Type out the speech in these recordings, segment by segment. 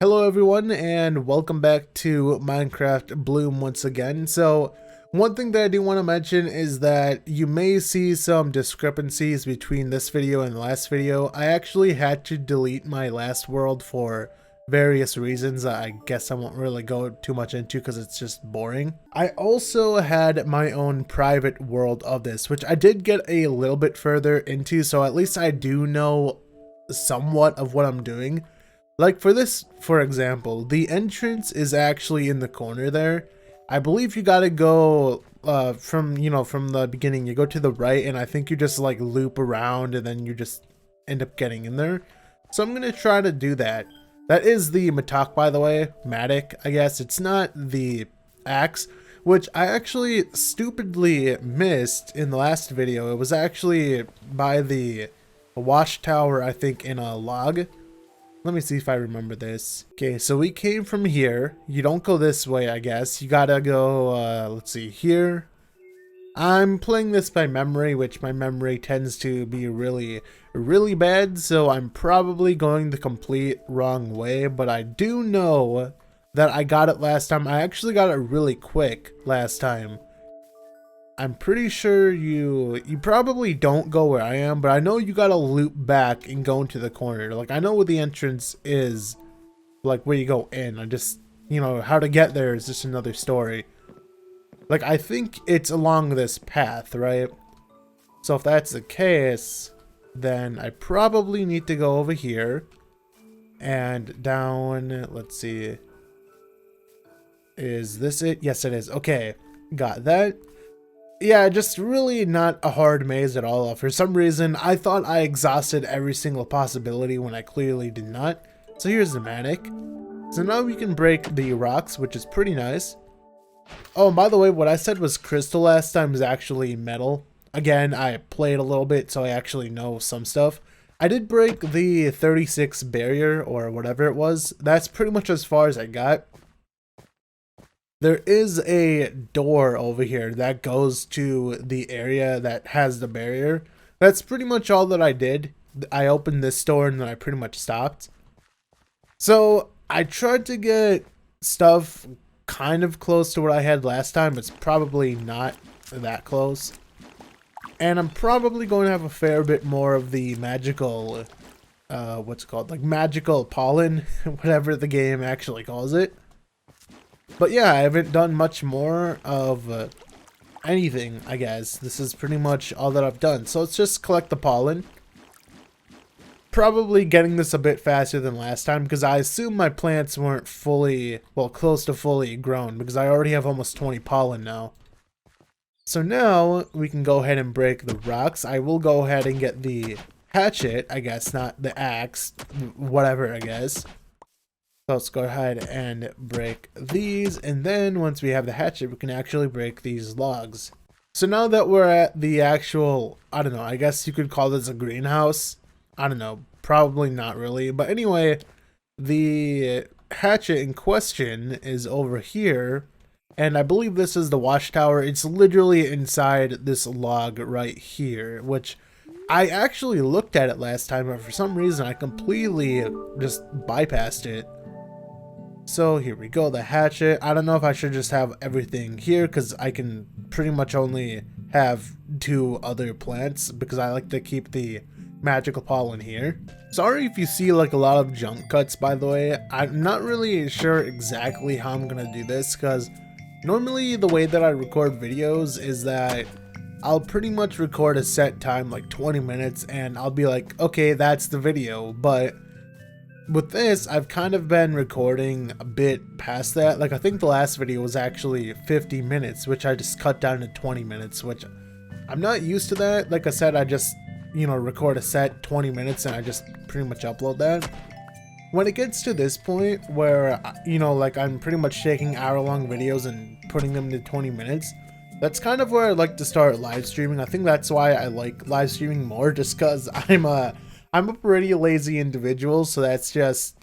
Hello everyone and welcome back to Minecraft Bloom once again. So one thing that I do want to mention is that you may see some discrepancies between this video and the last video. I actually had to delete my last world for various reasons I guess I won't really go too much into because it's just boring. I also had my own private world of this, which I did get a little bit further into, so at least I do know somewhat of what I'm doing. Like for this, for example, the entrance is actually in the corner there. I believe you gotta go from the beginning. You go to the right and I think you just like loop around and then you just end up getting in there. So I'm gonna try to do that. That is the Mattock, by the way. Mattock, I guess. It's not the axe, which I actually stupidly missed in the last video. It was actually by the watchtower, I think, in a log. Let me see if I remember this. Okay, so we came from here. You don't go this way, I guess. You gotta go, let's see, here. I'm playing this by memory, which my memory tends to be really bad, so I'm probably going the complete wrong way, but I do know that I got it last time. I actually got it really quick last time. I'm pretty sure you probably don't go where I am, but I know you gotta loop back and go into the corner. Like, I know where the entrance is, like where you go in. I just, how to get there is just another story. Like, I think it's along this path, right? So if that's the case, then I probably need to go over here and down. Let's see. Is this it? Yes, it is. Okay, got that. Yeah, just really not a hard maze at all. For some reason, I thought I exhausted every single possibility when I clearly did not. So here's the Mattock. So now we can break the rocks, which is pretty nice. Oh, and by the way, what I said was crystal last time is actually metal. Again, I played a little bit, so I actually know some stuff. I did break the 36 barrier, or whatever it was. That's pretty much as far as I got. There is a door over here that goes to the area that has the barrier. That's pretty much all that I did. I opened this door and then I pretty much stopped. So I tried to get stuff kind of close to what I had last time. It's probably not that close. And I'm probably going to have a fair bit more of the magical, what's it called? Like magical pollen, whatever the game actually calls it. But yeah, I haven't done much more of anything, I guess. This is pretty much all that I've done. So let's just collect the pollen. Probably getting this a bit faster than last time because I assume my plants weren't fully, well, close to fully grown because I already have almost 20 pollen now. So now we can go ahead and break the rocks. I will go ahead and get the hatchet, I guess, not the axe, whatever, I guess. So let's go ahead and break these, and then once we have the hatchet, we can actually break these logs. So now that we're at the actual, I don't know, I guess you could call this a greenhouse. I don't know, probably not really. But anyway, the hatchet in question is over here, and I believe this is the watchtower. It's literally inside this log right here, which I actually looked at it last time, but for some reason I completely just bypassed it. So here we go, the hatchet. I don't know if I should just have everything here because I can pretty much only have 2 other plants because I like to keep the magical pollen here. Sorry if you see like a lot of jump cuts, by the way. I'm not really sure exactly how I'm gonna do this because normally the way that I record videos is that I'll pretty much record a set time, like 20 minutes, and I'll be like, okay, that's the video. But with this, I've kind of been recording a bit past that. Like, I think the last video was actually 50 minutes, which I just cut down to 20 minutes, which I'm not used to that. Like I said, I just, record a set 20 minutes and I just pretty much upload that. When it gets to this point where, like I'm pretty much taking hour-long videos and putting them to 20 minutes, that's kind of where I like to start live streaming. I think that's why I like live streaming more, just because I'm a pretty lazy individual, so that's just,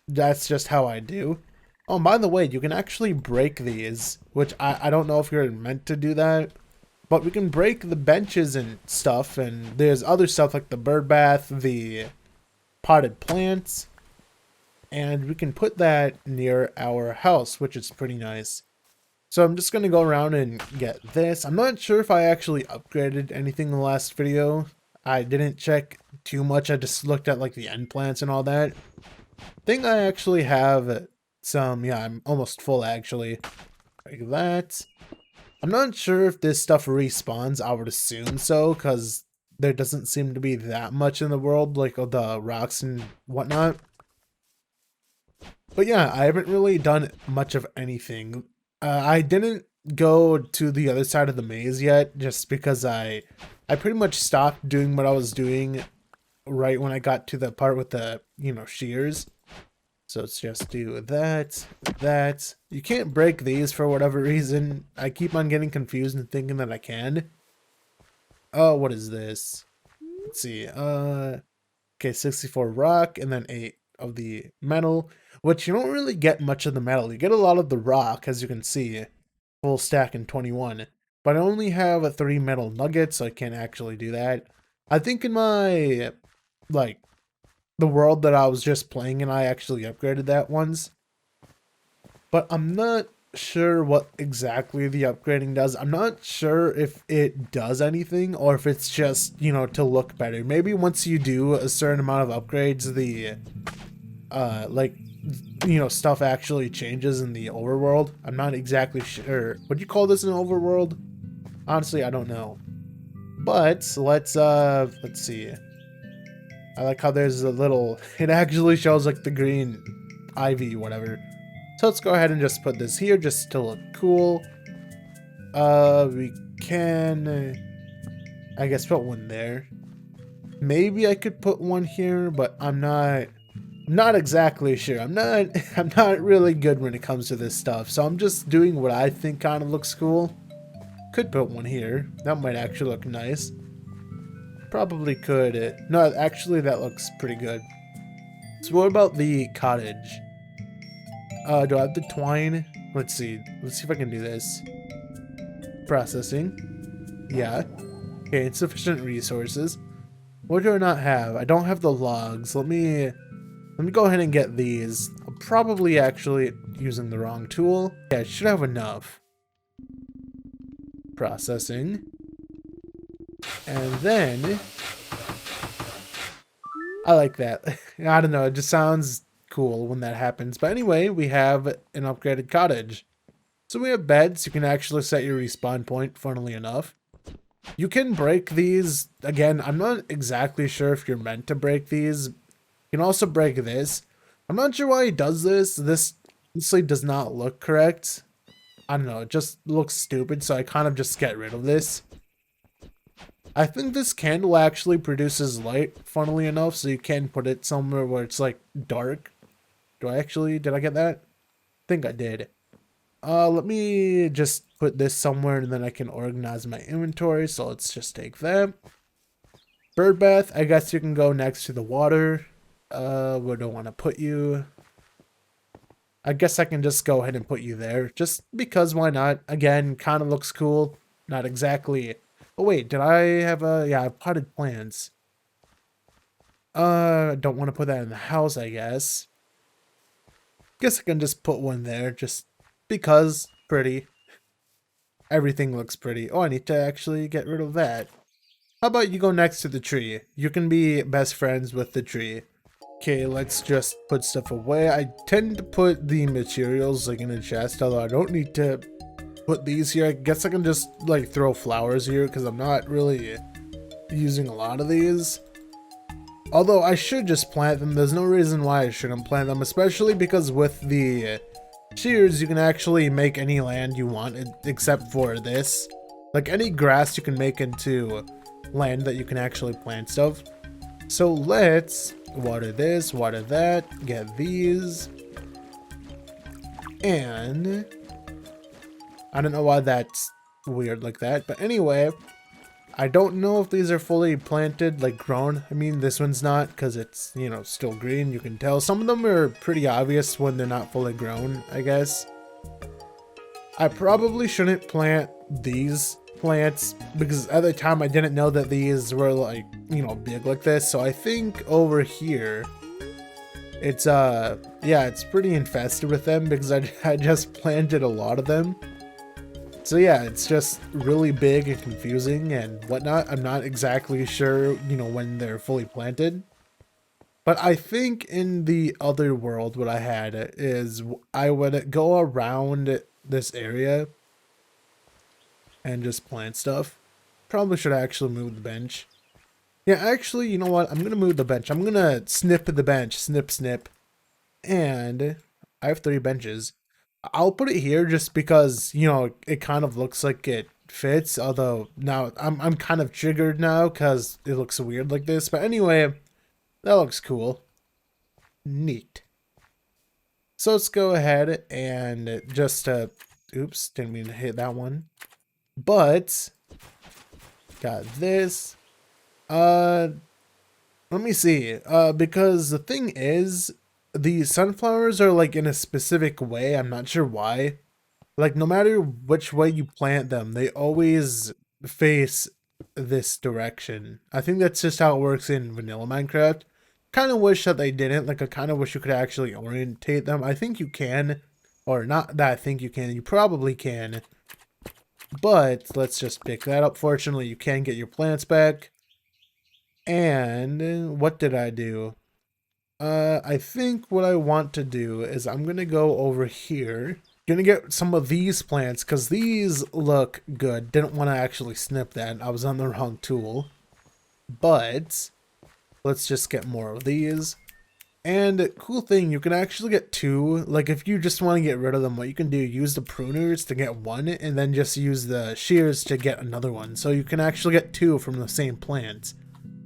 that's just how I do. Oh, and by the way, you can actually break these, which I don't know if you're meant to do that, but we can break the benches and stuff, and there's other stuff like the bird bath, the potted plants. And we can put that near our house, which is pretty nice. So I'm just going to go around and get this. I'm not sure if I actually upgraded anything in the last video. I didn't check too much. I just looked at like the end plants and all that. I think I actually have some, yeah, I'm almost full actually. Like that. I'm not sure if this stuff respawns. I would assume so, because there doesn't seem to be that much in the world, like the rocks and whatnot. But yeah, I haven't really done much of anything. I didn't go to the other side of the maze yet, just because I pretty much stopped doing what I was doing right when I got to the part with the, shears. So let's just do that, that. You can't break these for whatever reason. I keep on getting confused and thinking that I can. Oh, what is this? Let's see. Okay, 64 rock and then 8 of the metal, which you don't really get much of the metal. You get a lot of the rock, as you can see, full stack in 21. But I only have a 3 metal nuggets, so I can't actually do that. I think in my, like, the world that I was just playing in, I actually upgraded that once. But I'm not sure what exactly the upgrading does. I'm not sure if it does anything or if it's just, to look better. Maybe once you do a certain amount of upgrades, the like, stuff actually changes in the overworld. I'm not exactly sure. Would you call this an overworld? Honestly, I don't know. But let's see. I like how there's a little, it actually shows like the green ivy, whatever. So let's go ahead and just put this here just to look cool. We can, I guess, put one there. Maybe I could put one here, but I'm not exactly sure. I'm not really good when it comes to this stuff. So I'm just doing what I think kind of looks cool. Could put one here. That might actually look nice. Probably could. No, actually that looks pretty good. So what about the cottage? Do I have the twine? Let's see. Let's see if I can do this. Processing. Yeah. Okay, insufficient resources. What do I not have? I don't have the logs. Let me go ahead and get these. I'm probably actually using the wrong tool. Yeah, I should have enough. Processing. And then I like that. I don't know, it just sounds cool when that happens. But anyway, we have an upgraded cottage. So we have beds. You can actually set your respawn point, funnily enough. You can break these. Again, I'm not exactly sure if you're meant to break these. You can also break this. I'm not sure why he does this. This honestly does not look correct. I don't know, it just looks stupid, so I kind of just get rid of this. I think this candle actually produces light, funnily enough, so you can put it somewhere where it's like dark. Did I get that? I think I did. Let me just put this somewhere and then I can organize my inventory. So let's just take that. Bird bath, I guess you can go next to the water. Where do I want to put you? I guess I can just go ahead and put you there. Just because, why not? Again, kind of looks cool. Not exactly. Oh wait, did I have yeah, I have potted plants. Don't want to put that in the house, I guess. Guess I can just put one there, just because. Pretty. Everything looks pretty. Oh, I need to actually get rid of that. How about you go next to the tree? You can be best friends with the tree. Okay, let's just put stuff away. I tend to put the materials like in a chest, although I don't need to put these here. I guess I can just like throw flowers here because I'm not really using a lot of these. Although I should just plant them. There's no reason why I shouldn't plant them, especially because with the shears you can actually make any land you want except for this. Like any grass you can make into land that you can actually plant stuff. So let's water this, water that, get these. And I don't know why that's weird like that, but anyway, I don't know if these are fully planted, like grown. I mean, this one's not because it's, you know, still green. You can tell some of them are pretty obvious when they're not fully grown, I guess. I probably shouldn't plant these plants because at the time I didn't know that these were like, you know, big like this. So I think over here It's yeah, it's pretty infested with them because I just planted a lot of them. So yeah, it's just really big and confusing and whatnot. I'm not exactly sure, you know, when they're fully planted. But I think in the other world, what I had is I would go around this area and just plant stuff. Probably should actually move the bench. Yeah, actually, you know what? I'm gonna move the bench. I'm gonna snip the bench. Snip, snip. And I have 3 benches. I'll put it here just because, you know, it kind of looks like it fits. Although now I'm kind of triggered now because it looks weird like this. But anyway, that looks cool. Neat. So let's go ahead and just, oops, didn't mean to hit that one. But, got this. Let me see. Because the thing is, the sunflowers are like in a specific way. I'm not sure why. Like, no matter which way you plant them, they always face this direction. I think that's just how it works in vanilla Minecraft. Kind of wish that they didn't. Like, I kind of wish you could actually orientate them. I think you can. Or not that I think you can. You probably can. But let's just pick that up. Fortunately, you can get your plants back. And what did I do? I think what I want to do is I'm going to go over here. Gonna get some of these plants because these look good. Didn't want to actually snip that. I was on the wrong tool. But let's just get more of these. And cool thing, you can actually get 2. Like if you just want to get rid of them, what you can do, use the pruners to get 1 and then just use the shears to get another one. So you can actually get 2 from the same plant,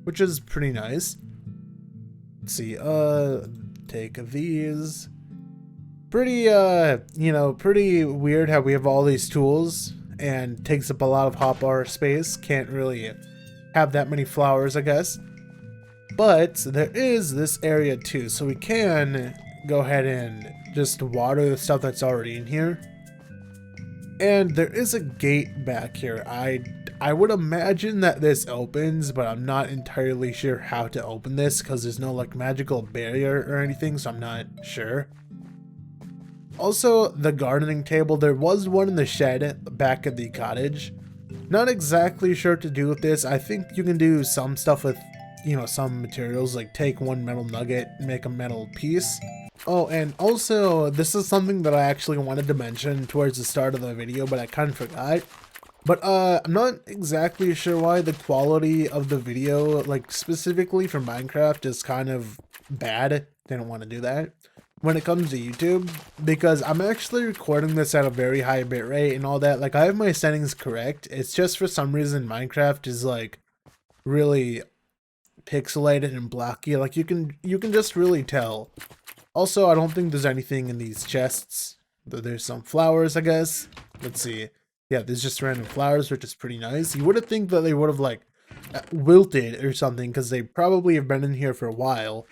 which is pretty nice. Let's see, take these. Pretty, you know, pretty weird how we have all these tools and takes up a lot of hotbar space. Can't really have that many flowers, I guess. But there is this area too, so we can go ahead and just water the stuff that's already in here. And there is a gate back here. I would imagine that this opens, but I'm not entirely sure how to open this because there's no like magical barrier or anything, so I'm not sure. Also, the gardening table, there was one in the shed back at the cottage. Not exactly sure what to do with this. I think you can do some stuff with, you know, some materials, like take 1 metal nugget and make a metal piece. Oh, and also, this is something that I actually wanted to mention towards the start of the video, but I kind of forgot. But I'm not exactly sure why the quality of the video, like specifically for Minecraft, is kind of bad. Didn't want to do that when it comes to YouTube, because I'm actually recording this at a very high bitrate and all that. Like, I have my settings correct. It's just for some reason Minecraft is like really pixelated and blocky. Like you can just really tell. Also, I don't think there's anything in these chests. There's some flowers, I guess. Let's see. Yeah, there's just random flowers, which is pretty nice. You would have think that they would have like wilted or something, because they probably have been in here for a while.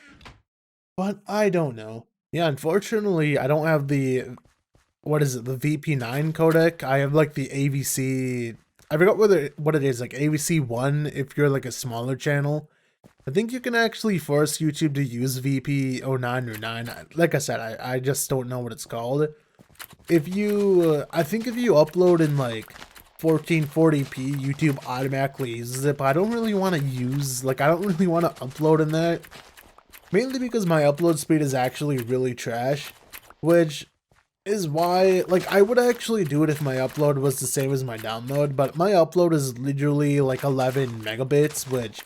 But I don't know. Yeah, unfortunately, I don't have the, what is it, the VP9 codec. I have like the AVC, I forgot what it is, like AVC1 if you're like a smaller channel. I think you can actually force YouTube to use VP09 or 9. Like I said, I just don't know what it's called. If you, I think if you upload in like 1440p, YouTube automatically uses it, but I don't really want to use, like I don't really want to upload in that. Mainly because my upload speed is actually really trash, which is why, like, I would actually do it if my upload was the same as my download, but my upload is literally like 11 megabits, which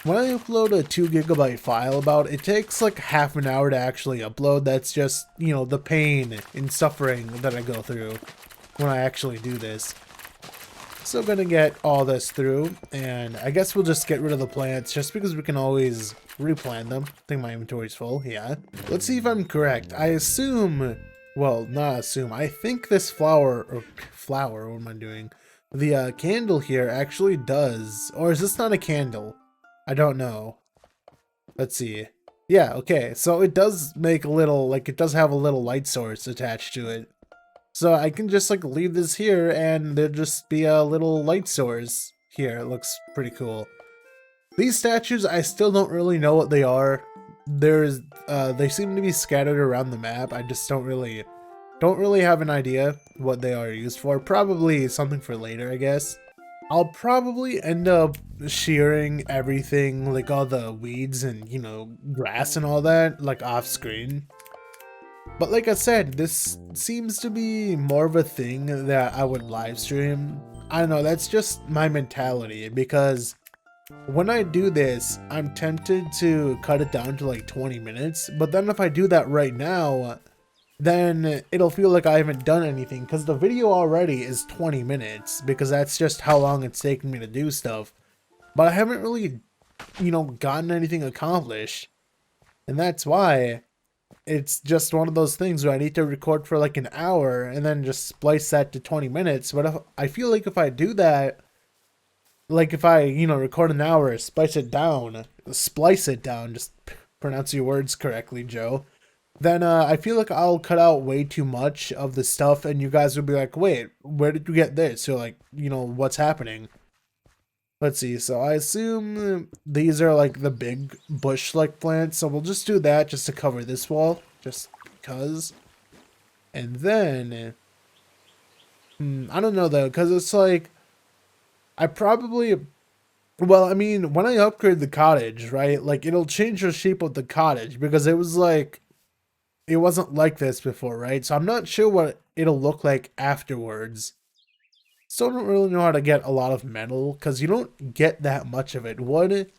when I upload a 2 gigabyte file about, it takes like half an hour to actually upload. That's just, you know, the pain and suffering that I go through when I actually do this. So I'm gonna get all this through, and I guess we'll just get rid of the plants just because we can always replant them. I think my inventory's full, yeah. Let's see if I'm correct. I assume, well, not assume, I think this flower, what am I doing? The candle here actually does, or is this not a candle? I don't know. Let's see. Yeah, okay, so it does make a little, like it does have a little light source attached to it. So I can just like leave this here and there'll just be a little light source here. It looks pretty cool. These statues, I still don't really know what they are. they seem to be scattered around the map. I just don't really have an idea what they are used for. Probably something for later, I guess. I'll probably end up shearing everything, like all the weeds and, you know, grass and all that, like off screen. But like I said, this seems to be more of a thing that I would live stream. I don't know, that's just my mentality, because when I do this, I'm tempted to cut it down to like 20 minutes, but then if I do that right now, then it'll feel like I haven't done anything, because the video already is 20 minutes, because that's just how long it's taken me to do stuff. But I haven't really, you know, gotten anything accomplished, and that's why it's just one of those things where I need to record for like an hour and then just splice that to 20 minutes. But if, I feel like if I do that, like if I, you know, record an hour, splice it down, just pronounce your words correctly, Joe, then I feel like I'll cut out way too much of the stuff, and you guys will be like, wait, where did you get this? Or like, you know, what's happening? Let's see, so I assume these are like the big bush-like plants, so we'll just do that just to cover this wall, just because. And then, I don't know though, because it's like, I probably, well, I mean, when I upgrade the cottage, right, like it'll change the shape of the cottage, because it was like, it wasn't like this before, right? So I'm not sure what it'll look like afterwards. Still don't really know how to get a lot of metal, because you don't get that much of it. Wood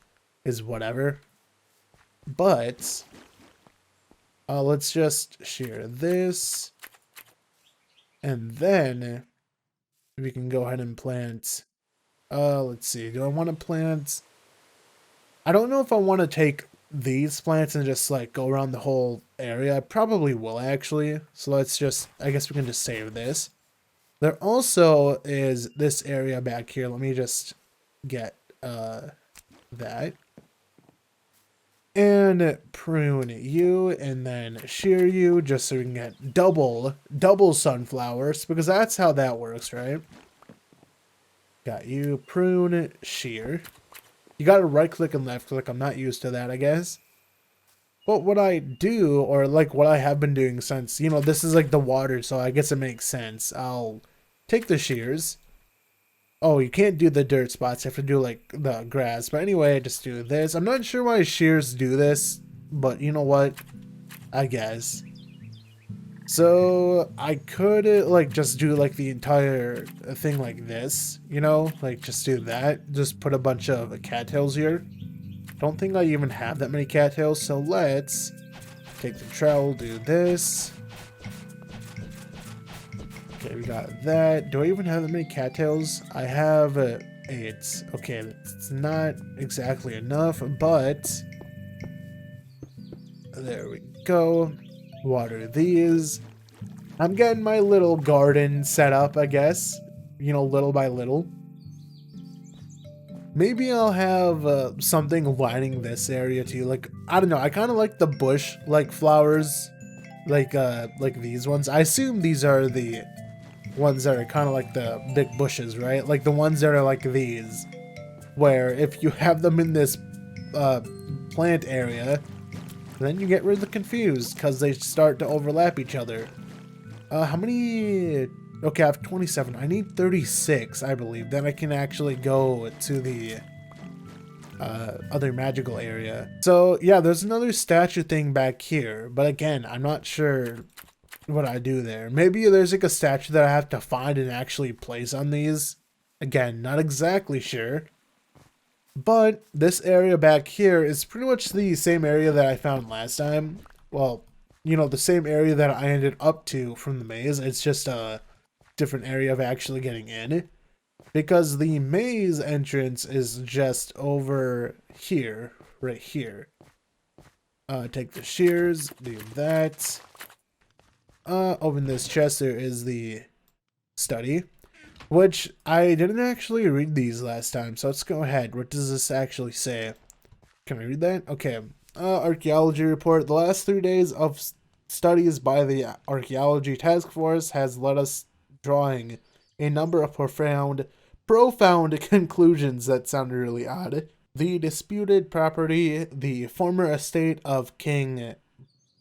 is whatever. But, let's just shear this. And then, we can go ahead and plant, let's see, do I want to plant, I don't know if I want to take these plants and just like go around the whole area. I probably will actually. So let's just, I guess we can just save this. There also is this area back here. Let me just get that. And prune you, and then shear you, just so we can get double sunflowers, because that's how that works, right? Got you, prune, shear. You gotta right click and left click. I'm not used to that, I guess. But what I do, or like what I have been doing since, you know, this is like the water, so I guess it makes sense. I'll take the shears. Oh, you can't do the dirt spots. You have to do like the grass. But anyway, just do this. I'm not sure why shears do this, but you know what? I guess. So I could like just do like the entire thing like this, you know, like just do that. Just put a bunch of cattails here. Don't think I even have that many cattails, so let's take the trowel, do this. Okay, we got that. Do I even have that many cattails? I have 8. Okay, it's not exactly enough, but there we go. Water these. I'm getting my little garden set up, I guess. You know, little by little. Maybe I'll have something lining this area too. Like, I don't know. I kind of like the bush-like flowers, like these ones. I assume these are the ones that are kind of like the big bushes, right? Like the ones that are like these, where if you have them in this plant area, then you get really confused because they start to overlap each other. How many? Okay, I have 27. I need 36, I believe. Then I can actually go to the other magical area. So, yeah, there's another statue thing back here. But again, I'm not sure what I do there. Maybe there's like a statue that I have to find and actually place on these. Again, not exactly sure. But this area back here is pretty much the same area that I found last time. Well, you know, the same area that I ended up to from the maze. It's just a different area of actually getting in, because the maze entrance is just over here, right here. Take the shears, do that. Open this chest. There is the study, which I didn't actually read these last time, so let's go ahead. What does this actually say? Can I read that? Okay. Archaeology report. The last 3 days of studies by the Archaeology Task Force has led us drawing a number of profound conclusions. That sounded really odd. The disputed property, the former estate of King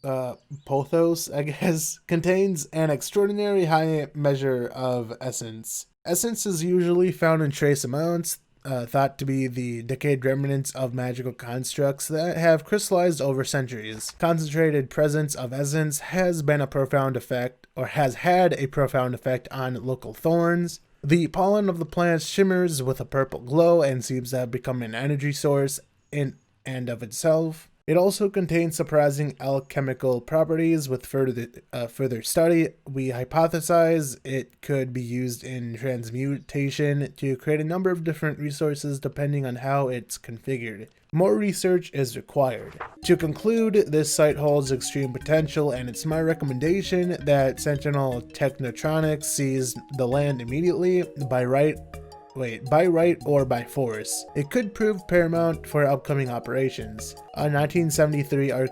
Pothos, I guess, contains an extraordinary high measure of essence. Essence is usually found in trace amounts, thought to be the decayed remnants of magical constructs that have crystallized over centuries. Concentrated presence of essence has been a profound effect, or has had a profound effect on local thorns. The pollen of the plants shimmers with a purple glow and seems to have become an energy source in and of itself. It also contains surprising alchemical properties. With further study, we hypothesize it could be used in transmutation to create a number of different resources depending on how it's configured. More research is required. To conclude, this site holds extreme potential, and it's my recommendation that Sentinel Technotronics seize the land immediately by right or by force. It could prove paramount for upcoming operations. A 1973 I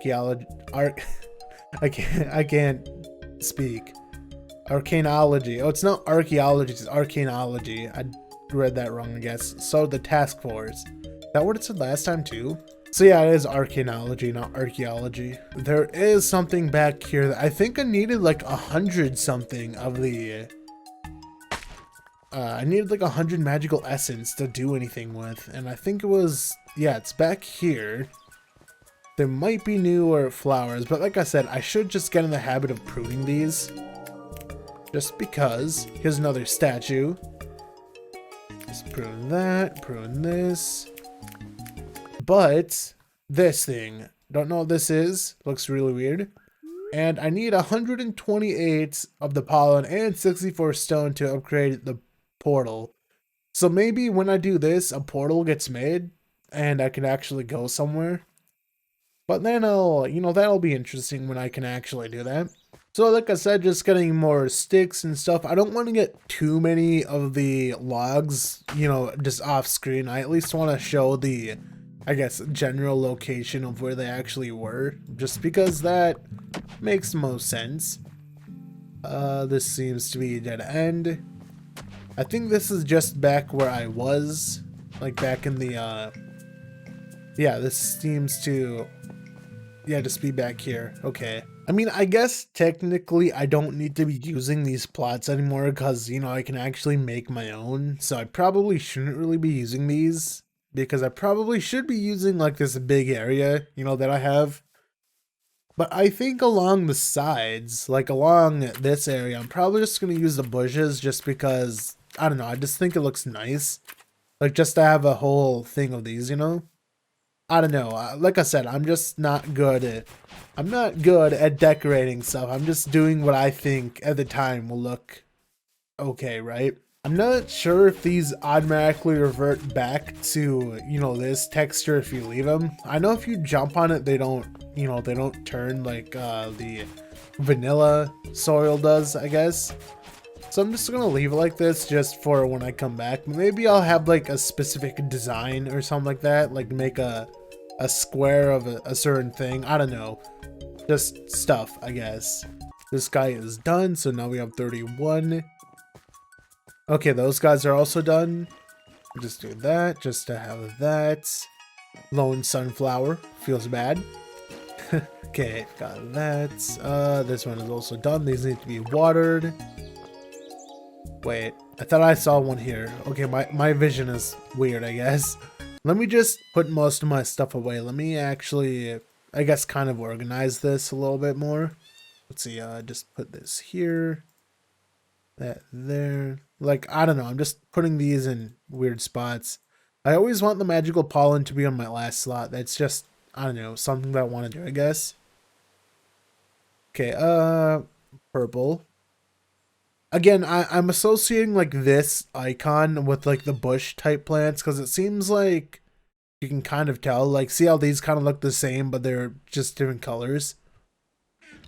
can't speak. Arcanology. Oh, it's not archaeology, it's arcanology. I read that wrong, I guess. So the task force. Is that what it said last time too? So yeah, it is arcanology, not archaeology. There is something back here that I think I needed like 100 something of the I needed like 100 magical essence to do anything with, and I think it was, yeah, it's back here. There might be newer flowers, but like I said, I should just get in the habit of pruning these. Just because. Here's another statue. Just prune that, prune this. But this thing, don't know what this is, looks really weird. And I need 128 of the pollen and 64 stone to upgrade the portal. So maybe when I do this, a portal gets made and I can actually go somewhere. But then that'll be interesting when I can actually do that. So like I said, just getting more sticks and stuff. I don't want to get too many of the logs, just off screen. I at least want to show the, I guess, general location of where they actually were, just because that makes the most sense. This seems to be a dead end. I think this is just back where I was, like back in the, yeah, this seems to, yeah, just be back here. Okay. I mean, I guess technically I don't need to be using these plots anymore because, I can actually make my own. So I probably shouldn't really be using these because I probably should be using like this big area, that I have. But I think along the sides, like along this area, I'm probably just going to use the bushes just because, I don't know, I just think it looks nice. Like just to have a whole thing of these, I don't know. Like I said, I'm just not good at decorating stuff. I'm just doing what I think at the time will look okay, right? I'm not sure if these automatically revert back to, this texture if you leave them. I know if you jump on it, they don't turn like the vanilla soil does, I guess. So I'm just gonna leave it like this just for when I come back. Maybe I'll have like a specific design or something like that, like make a square of a certain thing. I don't know, just stuff, I guess. This guy is done, so now we have 31. Okay, those guys are also done. Just do that, just to have that. Lone sunflower, feels bad. Okay, got that. This one is also done. These need to be watered. Wait, I thought I saw one here. Okay, my vision is weird, I guess. Let me just put most of my stuff away. Let me actually, I guess, kind of organize this a little bit more. Let's see, just put this here. That there. Like, I don't know, I'm just putting these in weird spots. I always want the magical pollen to be on my last slot. That's just, I don't know, something that I want to do, I guess. Okay, purple. Again, I'm associating like this icon with like the bush type plants because it seems like you can kind of tell, like, see how these kind of look the same, but they're just different colors.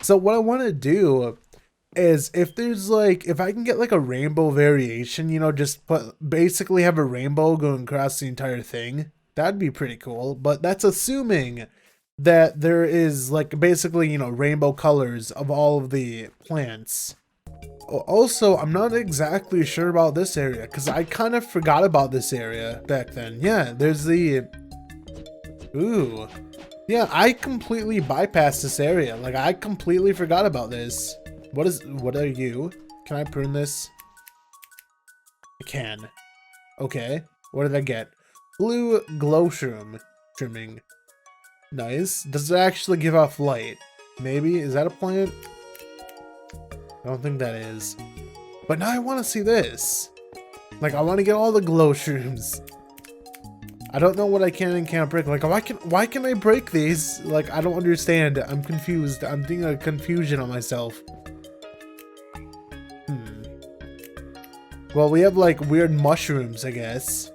So what I want to do is if I can get like a rainbow variation, just basically have a rainbow going across the entire thing. That'd be pretty cool, but that's assuming that there is like basically, rainbow colors of all of the plants. Also, I'm not exactly sure about this area because I kind of forgot about this area back then. Yeah, there's the Ooh. Yeah, I completely bypassed this area. Like, I completely forgot about this. What are you? Can I prune this? I can. Okay. What did I get? Blue glow shroom trimming. Nice. Does it actually give off light? Maybe. Is that a plant? I don't think that is. But now I want to see this. Like, I want to get all the glow shrooms. I don't know what I can and can't break. Like, why can I break these? Like, I don't understand. I'm confused. I'm thinking of confusion on myself. Well, we have like weird mushrooms, I guess.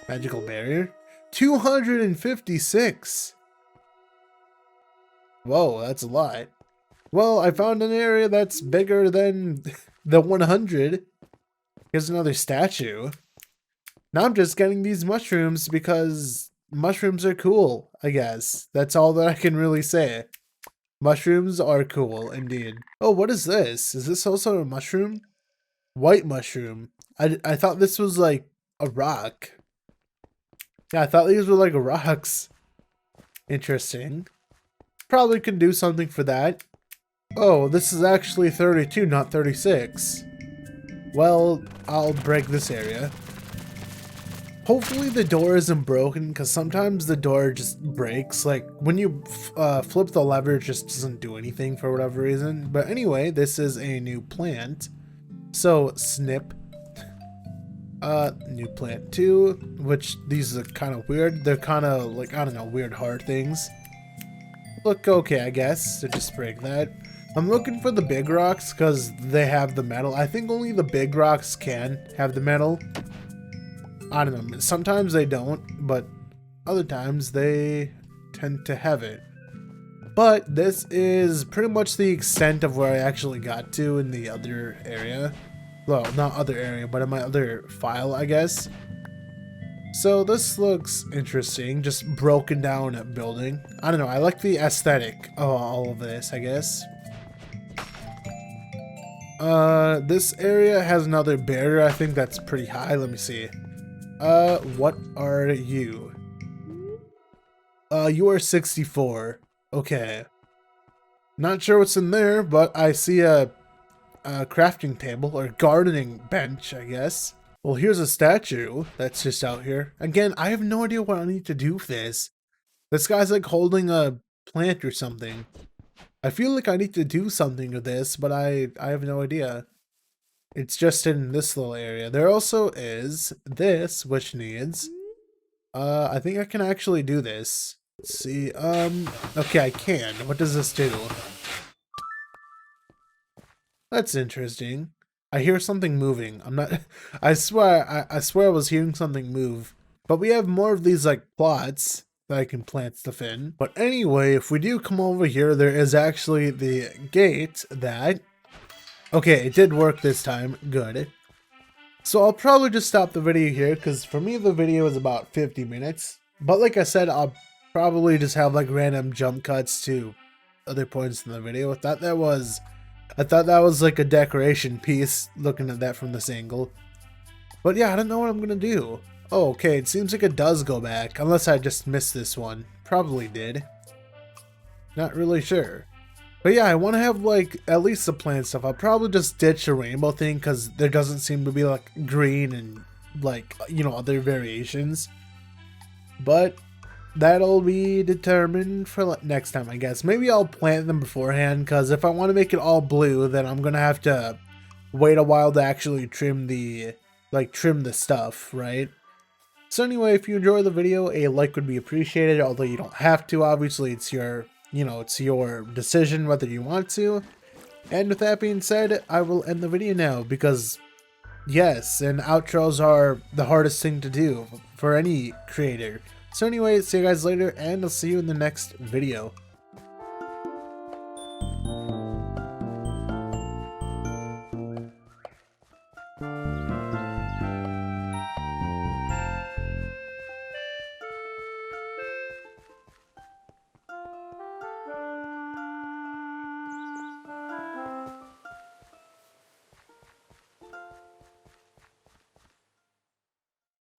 Magical barrier. 256. Whoa, that's a lot. Well, I found an area that's bigger than the 100. Here's another statue. Now I'm just getting these mushrooms because mushrooms are cool, I guess. That's all that I can really say. Mushrooms are cool, indeed. Oh, what is this? Is this also a mushroom? White mushroom. I thought this was like a rock. Yeah, I thought these were like rocks. Interesting. Probably can do something for that. Oh, this is actually 32, not 36. Well, I'll break this area. Hopefully the door isn't broken, because sometimes the door just breaks. Like, when you flip the lever, it just doesn't do anything for whatever reason. But anyway, this is a new plant. So, snip. New plant 2, which these are kind of weird. They're kind of like, I don't know, weird heart things. Look okay, I guess, to just break that. I'm looking for the big rocks because they have the metal. I think only the big rocks can have the metal. I don't know, sometimes they don't, but other times they tend to have it. But this is pretty much the extent of where I actually got to in the other area. Well, not other area, but in my other file, I guess. So this looks interesting, just broken down building. I don't know, I like the aesthetic of all of this, I guess. This area has another barrier, I think that's pretty high. Let me see. What are you? You are 64. Okay. Not sure what's in there, but I see a crafting table or gardening bench, I guess. Well, here's a statue that's just out here. Again, I have no idea what I need to do with this. This guy's like holding a plant or something. I feel like I need to do something with this, but I have no idea. It's just in this little area. There also is this, which needs... I think I can actually do this. Let's see, okay, I can. What does this do? That's interesting. I hear something moving. I'm not... I swear I was hearing something move. But we have more of these, like, plots that I can plant stuff in. But anyway, if we do come over here, there is actually the gate that... Okay, it did work this time. Good. So I'll probably just stop the video here, because for me the video is about 50 minutes. But like I said, I'll probably just have like random jump cuts to other points in the video. I thought that was like a decoration piece, looking at that from this angle. But yeah, I don't know what I'm gonna do. Oh, okay, it seems like it does go back, unless I just missed this one. Probably did. Not really sure. But yeah, I want to have like at least the plant stuff. I'll probably just ditch the rainbow thing because there doesn't seem to be like green and like, you know, other variations. But that'll be determined for next time, I guess. Maybe I'll plant them beforehand, because if I want to make it all blue, then I'm gonna have to wait a while to actually trim the stuff, right? So anyway, if you enjoyed the video, a like would be appreciated, although you don't have to. Obviously, it's your, you know, it's your decision whether you want to. And with that being said, I will end the video now, because yes, and outros are the hardest thing to do for any creator. So anyway, see you guys later, and I'll see you in the next video.